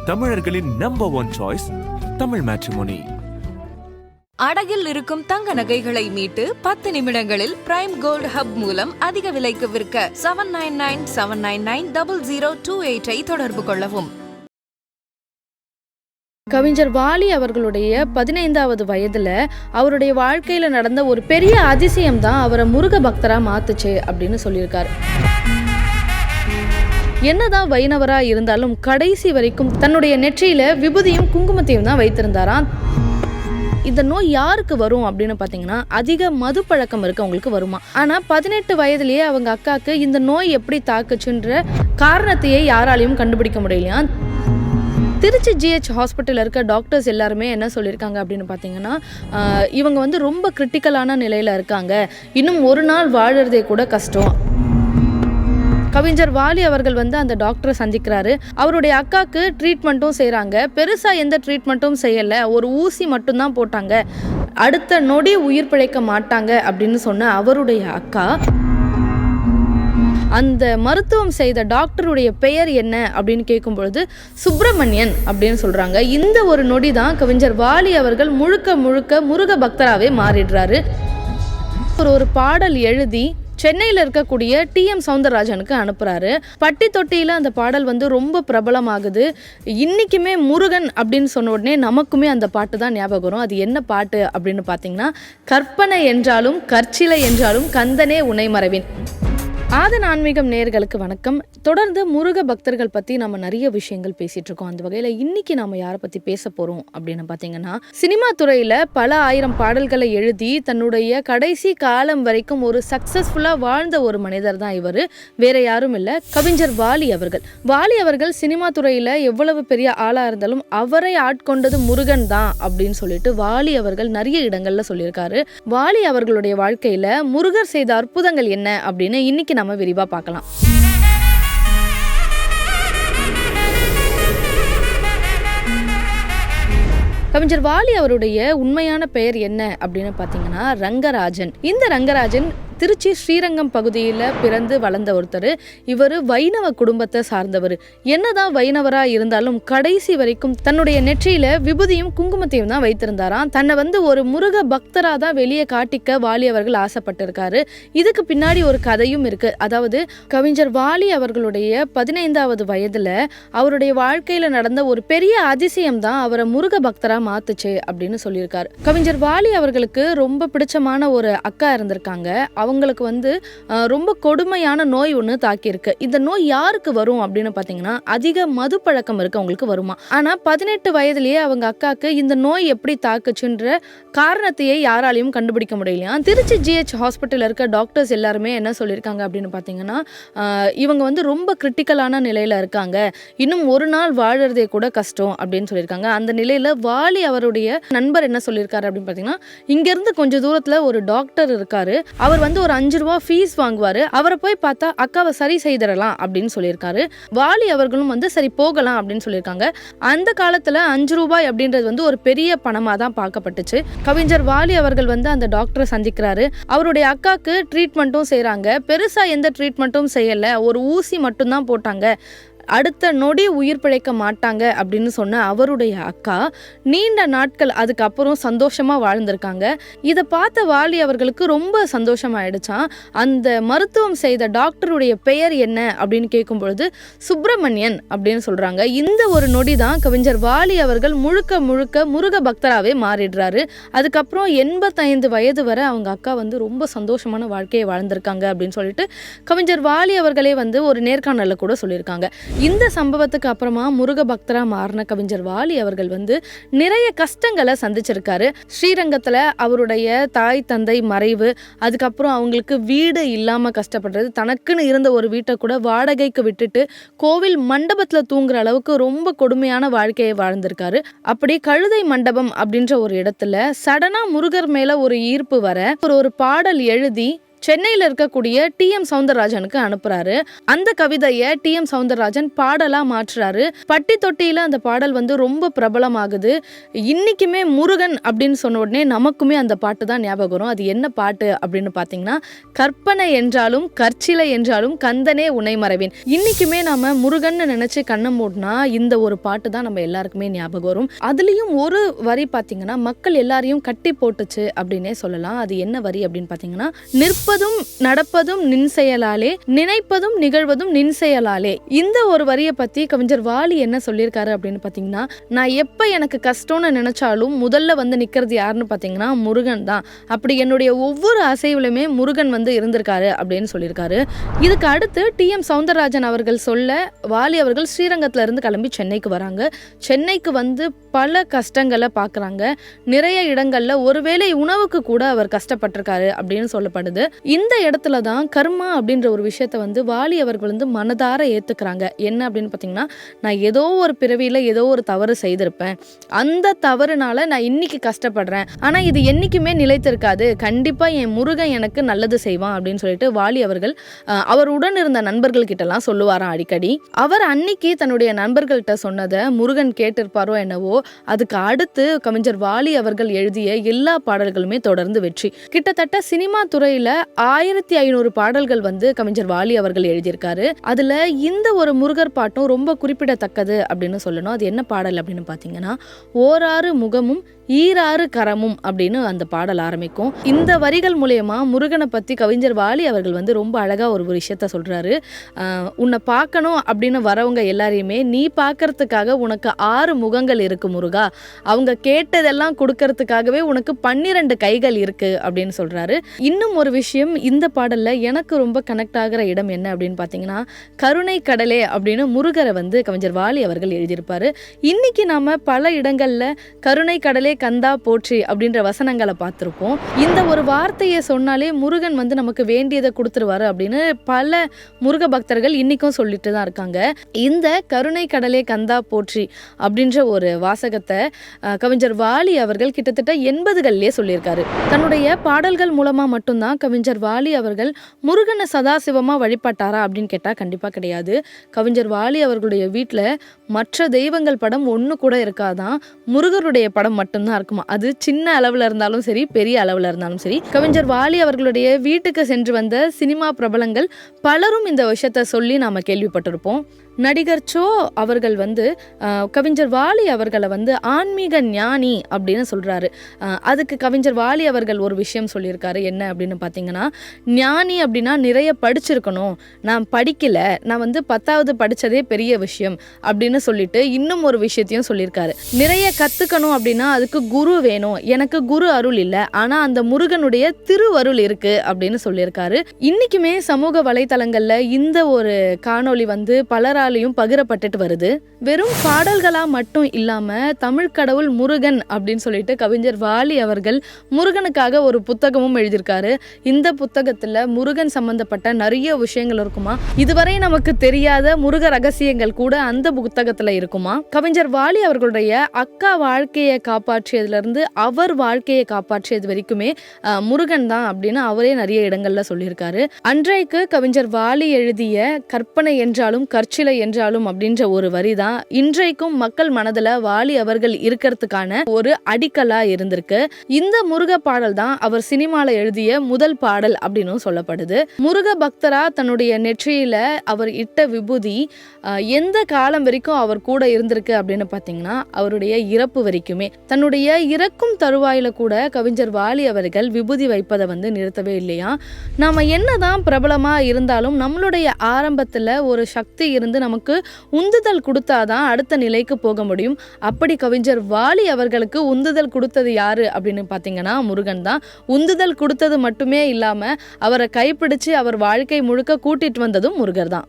தமிழர்களின் number 1 choice Tamil matrimony. அடகில் இருக்கும் தங்க நகைகளை மீட்டு 10 நிமிடங்களில் பிரைம் கோல்ட் ஹப் மூலம் அதிக விலைக்கு விற்க 7997990028 தொடர்பு கொள்ளவும். கவிஞர் வாலி அவர்களுடைய 15வது வயதுல அவருடைய வாழ்க்கையில நடந்த ஒரு பெரிய அதிசயம் தான் அவரை முருக பக்தரா மாத்துச்சு அப்படின்னு சொல்லியிருக்காரு. என்னதான் வைணவரா இருந்தாலும் கடைசி வரைக்கும் தன்னுடைய நெற்றியில விபூதியும் குங்குமத்தையும் தான் வைத்திருந்தாராம். இந்த நோய் யாருக்கு வரும் அப்படின்னு பார்த்தீங்கன்னா, அதிக மது பழக்கம் இருக்கவங்களுக்கு வருமா. ஆனால் 18 வயதுலேயே அவங்க அக்காவுக்கு இந்த நோய் எப்படி தாக்குச்சுன்ற காரணத்தையே யாராலையும் கண்டுபிடிக்க முடியலையா. திருச்சி GH ஹாஸ்பிட்டலில் இருக்க டாக்டர்ஸ் எல்லாருமே என்ன சொல்லியிருக்காங்க அப்படின்னு பார்த்தீங்கன்னா, இவங்க வந்து ரொம்ப கிரிட்டிக்கலான நிலையில் இருக்காங்க, இன்னும் ஒரு நாள் வாழறதே கூட கஷ்டம். கவிஞர் வாலி அவர்கள் வந்து அந்த டாக்டரை சந்திக்கிறாரு. அவருடைய அக்காவுக்கு ட்ரீட்மெண்ட்டும் செய்கிறாங்க. பெருசாக எந்த ட்ரீட்மெண்ட்டும் செய்யலை, ஒரு ஊசி மட்டும்தான் போட்டாங்க, அடுத்த நொடி உயிர் பிழைக்க மாட்டாங்க அப்படின்னு சொன்ன அவருடைய அக்கா, அந்த மருத்துவம் செய்த டாக்டருடைய பெயர் என்ன அப்படின்னு கேட்கும் பொழுது சுப்பிரமணியன் அப்படின்னு சொல்றாங்க. இந்த ஒரு நொடி தான் கவிஞர் வாலி அவர்கள் முழுக்க முழுக்க முருக பக்தராகவே மாறிடுறாரு. ஒரு பாடல் எழுதி சென்னையில் இருக்கக்கூடிய TM சௌந்தரராஜனுக்கு அனுப்புறாரு. பட்டி தொட்டியில் அந்த பாடல் வந்து ரொம்ப பிரபலமாகுது. இன்னைக்குமே முருகன் அப்படின்னு சொன்ன உடனே நமக்குமே அந்த பாட்டு தான் ஞாபகம் வரும். அது என்ன பாட்டு அப்படின்னு பார்த்தீங்கன்னா, கற்பனை என்றாலும் கற்சிலை என்றாலும் கந்தனே உனை மறவேன். ஆதன் ஆன்மீகம் நேயர்களுக்கு வணக்கம். தொடர்ந்து முருக பக்தர்கள் பற்றி நம்ம நிறைய விஷயங்கள் பேசிகிட்டு இருக்கோம். அந்த வகையில் இன்னைக்கு நம்ம யாரை பற்றி பேச போகிறோம் அப்படின்னு பார்த்தீங்கன்னா, சினிமா துறையில் பல ஆயிரம் பாடல்களை எழுதி தன்னுடைய கடைசி காலம் வரைக்கும் ஒரு சக்ஸஸ்ஃபுல்லாக வாழ்ந்த ஒரு மனிதர் தான் இவர். வேற யாரும் இல்லை, கவிஞர் வாலி அவர்கள். வாலி அவர்கள் சினிமா துறையில் எவ்வளவு பெரிய ஆளாக இருந்தாலும் அவரை ஆட்கொண்டது முருகன் தான் அப்படின்னு சொல்லிட்டு வாலி அவர்கள் நிறைய இடங்களில் சொல்லியிருக்காரு. வாலி அவர்களுடைய வாழ்க்கையில் முருகர் செய்த அற்புதங்கள் என்ன அப்படின்னு இன்னைக்கு நம்ம விரிவா பார்க்கலாம். கவிஞர் வாலி அவருடைய உண்மையான பெயர் என்ன அப்படின்னு பார்த்தீங்கன்னா ரங்கராஜன். இந்த ரங்கராஜன் திருச்சி ஸ்ரீரங்கம் பகுதியில் பிறந்து வளர்ந்த ஒருத்தர். இவர் வைணவ குடும்பத்தை சார்ந்தவர். என்னதான் வைணவராக இருந்தாலும் கடைசி வரைக்கும் தன்னுடைய நெற்றியில விபூதியும் குங்குமத்தையும் தான் வைத்திருந்தாராம். தன்னை வந்து ஒரு முருக பக்தராக தான் வெளியே காட்டிக்க வாலி அவர்கள் ஆசைப்பட்டிருக்காரு. இதுக்கு பின்னாடி ஒரு கதையும் இருக்கு. அதாவது கவிஞர் வாலி அவர்களுடைய 15வது வயதுல அவருடைய வாழ்க்கையில நடந்த ஒரு பெரிய அதிசயம் தான் அவரை முருக பக்தரா மாத்துச்சு அப்படின்னு சொல்லியிருக்காரு. கவிஞர் வாலி அவர்களுக்கு ரொம்ப பிடிச்சமான ஒரு அக்கா இருந்திருக்காங்க. அவங்களுக்கு வந்து ரொம்ப கொடுமையான நோய் ஒன்று தாக்கியிருக்கு. இந்த நோய் யாருக்கு வரும் அப்படின்னு பார்த்தீங்கன்னா, அதிக மது பழக்கம் இருக்கவங்களுக்கு வருமா. ஆனால் 18 வயதுலேயே அவங்க அக்காவுக்கு இந்த நோய் எப்படி தாக்குச்சுன்ற காரணத்தையே யாராலையும் கண்டுபிடிக்க முடியலையா. திருச்சி GH ஹாஸ்பிட்டலில் இருக்க டாக்டர்ஸ் எல்லாருமே என்ன சொல்லியிருக்காங்க அப்படின்னு பார்த்தீங்கன்னா, இவங்க வந்து ரொம்ப கிரிட்டிக்கலான நிலையில் இருக்காங்க, இன்னும் ஒரு நாள் வாழறதே கூட கஷ்டம் அப்படின்னு சொல்லியிருக்காங்க. அந்த நிலையில் வாலி அவருடைய நண்பர் என்ன சொல்லியிருக்காரு அப்படின்னு பார்த்தீங்கன்னா, இங்கேருந்து கொஞ்சம் தூரத்தில் ஒரு டாக்டர் இருக்காரு, அவர் வந்து ஒரு 5 ரூபா ஃபீஸ் வாங்குவாரு, அவரை போய் பார்த்தா அக்காவை சரி செய்திடலாம் அப்படின்னு சொல்லியிருக்காரு. வாலி அவர்களும் வந்து சரி போகலாம் அப்படின்னு சொல்லியிருக்காங்க. அந்த காலத்தில் 5 ரூபாய் அப்படின்றது வந்து ஒரு பெரிய பணமாக தான் பார்க்கப்பட்டுச்சு. கவிஞர் வாலி அவர்கள் வந்து அந்த டாக்டரை சந்திக்கிறாரு. அவருடைய அக்காவுக்கு ட்ரீட்மெண்ட்டும் செய்கிறாங்க. பெருசாக எந்த ட்ரீட்மெண்ட்டும் செய்யலை, ஒரு ஊசி மட்டும்தான் போட்டாங்க, அடுத்த நொடி உயிர் பிழைக்க மாட்டாங்க அப்படின்னு சொன்ன அவருடைய அக்கா நீண்ட நாட்கள் அதுக்கப்புறம் சந்தோஷமாக வாழ்ந்திருக்காங்க. இதை பார்த்த வாலி அவர்களுக்கு ரொம்ப சந்தோஷமாயிடுச்சான். அந்த மருத்துவம் செய்த டாக்டருடைய பெயர் என்ன அப்படின்னு கேட்கும் பொழுது சுப்பிரமணியன் அப்படின்னு சொல்கிறாங்க. இந்த ஒரு நொடி தான் கவிஞர் வாலி அவர்கள் முழுக்க முழுக்க முருக பக்தராகவே மாறிடுறாரு. அதுக்கப்புறம் 85 வயது வரை அவங்க அக்கா வந்து ரொம்ப சந்தோஷமான வாழ்க்கையை வாழ்ந்திருக்காங்க அப்படின்னு சொல்லிட்டு கவிஞர் வாலி அவர்களே வந்து ஒரு நேர்காணலில் கூட சொல்லியிருக்காங்க. இந்த சம்பவத்துக்கு அப்புறமா முருக பக்தரா மாறின கவிஞர் வாலி அவர்கள் வந்து நிறைய கஷ்டங்களை சந்திச்சிருக்காரு. ஸ்ரீரங்கத்தில் அவருடைய தாய் தந்தை மறைவு, அதுக்கப்புறம் அவங்களுக்கு வீடு இல்லாமல் கஷ்டப்படுறது, தனக்குன்னு இருந்த ஒரு வீட்டை கூட வாடகைக்கு விட்டுட்டு கோவில் மண்டபத்தில் தூங்குற அளவுக்கு ரொம்ப கொடுமையான வாழ்க்கையை வாழ்ந்திருக்காரு. அப்படி கழுதை மண்டபம் அப்படின்ற ஒரு இடத்துல சடனா முருகர் மேல ஒரு ஈர்ப்பு வர ஒரு பாடல் எழுதி சென்னையில் இருக்கக்கூடிய TM சௌந்தரராஜனுக்கு அனுப்புறாரு. அந்த கவிதையை TM சௌந்தரராஜன் பாடலா மாற்றுறாரு. பட்டி தொட்டியில அந்த பாடல் வந்து ரொம்ப பிரபலமாகுது. இன்னைக்குமே முருகன் அப்படின்னு சொன்ன உடனே நமக்குமே அந்த பாட்டு தான் ஞாபகம் வரும். அது என்ன பாட்டு அப்படின்னு பார்த்தீங்கன்னா, கற்பனை என்றாலும் கற்சிலை என்றாலும் கந்தனே உன்னை மறவேன். இன்னைக்குமே நாம முருகன்னு நினைச்சு கண்ணை மூடினா இந்த ஒரு பாட்டு தான் நம்ம எல்லாருக்குமே ஞாபகம் வரும். அதுலயும் ஒரு வரி பார்த்தீங்கன்னா மக்கள் எல்லாரையும் கட்டி போட்டுச்சு அப்படின்னே சொல்லலாம். அது என்ன வரி அப்படின்னு பார்த்தீங்கன்னா, நிற்பதும் நடப்பதும் நின் செயலாலே, நினைப்பதும் நிகழ்வதும் நின் செயலாலே. இந்த ஒரு வரியை பத்தி கவிஞர் வாலி என்ன சொல்லியிருக்காரு அப்படின்னு பார்த்தீங்கன்னா, நான் எப்ப எனக்கு கஷ்டம்னு நினைச்சாலும் முதல்ல வந்து நிக்கிறது யாருன்னு பார்த்தீங்கன்னா முருகன் தான். அப்படி என்னுடைய ஒவ்வொரு அசைவுலையுமே முருகன் வந்து இருந்திருக்காரு அப்படின்னு சொல்லியிருக்காரு. இதுக்கு அடுத்து TM சௌந்தரராஜன் அவர்கள் சொல்ல வாலி அவர்கள் ஸ்ரீரங்கத்துல இருந்து கிளம்பி சென்னைக்கு வராங்க. சென்னைக்கு வந்து பல கஷ்டங்களை பார்க்குறாங்க. நிறைய இடங்கள்ல ஒருவேளை உணவுக்கு கூட அவர் கஷ்டப்பட்டிருக்காரு அப்படின்னு சொல்லப்படுது. இந்த இடத்துல தான் கர்மா அப்படின்ற ஒரு விஷயத்த வந்து வாலி அவர்கள் வந்து மனதார ஏத்துக்கிறாங்க. என்ன அப்படின்னு பார்த்தீங்கன்னா, நான் ஏதோ ஒரு பிறவியில ஏதோ ஒரு தவறு செய்திருப்பேன், அந்த தவறுனால நான் இன்னைக்கு கஷ்டப்படுறேன், ஆனா இது என்னைக்குமே நிலைத்திருக்காது, கண்டிப்பா என் முருகன் எனக்கு நல்லது செய்வான் அப்படின்னு சொல்லிட்டு வாலி அவர்கள் அவர் உடன் இருந்த நண்பர்கள் கிட்டலாம் சொல்லுவாராம் அடிக்கடி. அவர் அன்னைக்கு தன்னுடைய நண்பர்கள்ட்ட சொன்னதை முருகன் கேட்டிருப்பாரோ என்னவோ, அதுக்கு அடுத்து கவிஞர் வாலி அவர்கள் எழுதிய எல்லா பாடல்களுமே தொடர்ந்து வெற்றி. கிட்டத்தட்ட சினிமா துறையில 1500 பாடல்கள் வந்து கவிஞர் வாலி அவர்கள் எழுதியிருக்காரு. அதுல இந்த ஒரு முருகர் பாட்டும் ரொம்ப குறிப்பிடத்தக்கது அப்படின்னு சொல்லணும். அது என்ன பாடல் அப்படின்னு பார்த்தீங்கன்னா, ஓராறு முகமும் ஈராறு கரமும் அப்படின்னு அந்த பாடல் ஆரம்பிக்கும். இந்த வரிகள் மூலயமா முருகனை பற்றி கவிஞர் வாலி அவர்கள் வந்து ரொம்ப அழகாக ஒரு விஷயத்த சொல்கிறாரு. உன்னை பார்க்கணும் அப்படின்னு வரவங்க எல்லாரையுமே நீ பார்க்கறதுக்காக உனக்கு 6 முகங்கள் இருக்கு முருகா, அவங்க கேட்டதெல்லாம் கொடுக்கறதுக்காகவே உனக்கு 12 கைகள் இருக்கு அப்படின்னு சொல்கிறாரு. இன்னும் ஒரு விஷயம் இந்த பாடலில் எனக்கு ரொம்ப கனெக்ட் ஆகிற இடம் என்ன அப்படின்னு பார்த்தீங்கன்னா, கருணை கடலே அப்படின்னு முருகரை வந்து கவிஞர் வாலி அவர்கள் எழுதியிருப்பார். இன்னைக்கு நாம பல இடங்களில் கருணை கடலே கந்தா போற்றி அப்படின்ற வசனங்களை பார்த்துருப்போம். இந்த ஒரு வார்த்தையை சொன்னாலே முருகன் வந்து நமக்கு வேண்டியதை கொடுத்துருவாரு அப்படின்னு பல முருக பக்தர்கள் இன்னைக்கும் சொல்லிட்டு தான் இருக்காங்க. இந்த கருணை கடலே கந்தா போற்றி அப்படின்ற ஒரு வாசகத்தை கவிஞர் வாலி அவர்கள் கிட்டத்தட்ட 80களிலே சொல்லியிருக்காரு. தன்னுடைய பாடல்கள் மூலமா மட்டும்தான் கவிஞர் வாலி அவர்கள் முருகனை சதாசிவமா வழிபட்டாரா அப்படின்னு கேட்டால் கண்டிப்பாக கிடையாது. கவிஞர் வாலி அவர்களுடைய வீட்டில் மற்ற தெய்வங்கள் படம் ஒன்று கூட இருக்காதான், முருகருடைய படம் மட்டும்தான் இருக்குமா. அது சின்ன அளவில் இருந்தாலும் சரி, பெரிய அளவில் இருந்தாலும் சரி. கவிஞர் வாலி அவர்களுடைய வீட்டுக்கு சென்று வந்த சினிமா பிரபலங்கள் பலரும் இந்த விஷயத்த சொல்லி நாம கேள்விப்பட்டிருப்போம். நடிகர் சோ அவர்கள் வந்து கவிஞர் வாலி அவர்களை வந்து ஆன்மீக ஞானி அப்படின்னு சொல்கிறாரு. அதுக்கு கவிஞர் வாலி அவர்கள் ஒரு விஷயம் சொல்லியிருக்காரு. என்ன அப்படின்னு பார்த்தீங்கன்னா, ஞானி அப்படின்னா நிறைய படிச்சிருக்கணும், நான் படிக்கலை, நான் வந்து 10வது படித்ததே பெரிய விஷயம் அப்படின்னு சொல்லிட்டு இன்னும் ஒரு விஷயத்தையும் சொல்லியிருக்காரு. நிறைய கற்றுக்கணும் அப்படின்னா அதுக்கு குரு வேணும், எனக்கு குரு அருள் இல்லை, ஆனால் அந்த முருகனுடைய திருவருள் இருக்குது அப்படின்னு சொல்லியிருக்காரு. இன்றைக்குமே சமூக வலைத்தளங்களில் இந்த ஒரு காணொளி வந்து பலராலையும் பகிரப்பட்டுட்டு வருது. வெறும் பாடல்களா மட்டும் இல்லாம தமிழ் கடவுள் முருகன் அப்படின்னு சொல்லிட்டு கவிஞர் வாலி அவர்கள் முருகனுக்காக ஒரு புத்தகமும் எழுதியிருக்காரு. இந்த புத்தகத்துல முருகன் சம்பந்தப்பட்ட நிறைய விஷயங்கள் இருக்குமா, இதுவரை நமக்கு தெரியாத முருக ரகசியங்கள் கூட அந்த புத்தகத்துல இருக்குமா. கவிஞர் வாலி அவர்களுடைய அக்கா வாழ்க்கையை காப்பாற்றியதுல இருந்து அவர் வாழ்க்கையை காப்பாற்றியது வரைக்குமே முருகன் தான் அப்படின்னு அவரே நிறைய இடங்கள்ல சொல்லியிருக்காரு. அன்றைக்கு கவிஞர் வாலி எழுதிய கற்பனை என்றாலும் கற்சிலை என்றாலும் அப்படின்ற ஒரு வரி தான் இன்றைக்கும் மக்கள் மனதுல வாலி அவர்கள் இருக்கிறதுக்கான ஒரு அடிக்கலா இருந்திருக்கு. இந்த முருக பாடல் தான் அவர் சினிமால எழுதிய முதல் பாடல் அப்படின்னு சொல்லப்படுது. முருக பக்தரா தன்னுடைய நெற்றியில அவர் இட்ட விபூதி எந்த காலம் வரைக்கும் அவர் கூட இருந்திருக்கு அப்படின்னு பார்த்தீங்கன்னா, அவருடைய இறப்பு வரைக்குமே. தன்னுடைய இறக்கும் தருவாயில கூட கவிஞர் வாலி அவர்கள் விபூதி வைப்பதை வந்து நிறுத்தவே இல்லையா. நாம என்னதான் பிரபலமா இருந்தாலும் நம்மளுடைய ஆரம்பத்துல ஒரு சக்தி இருந்து நமக்கு உந்துதல் கொடுத்தாதான் அடுத்த நிலைக்கு போக முடியும். அப்படி கவிஞர் வாலி அவர்களுக்கு உந்துதல் கொடுத்தது யாரு அப்படின்னு பார்த்தீங்கன்னா முருகன் தான். உந்துதல் கொடுத்தது மட்டுமே இல்லாம அவரை கைப்பிடிச்சு அவர் வாழ்க்கை முழுக்க கூட்டிட்டு வந்ததும் முருகர் தான்.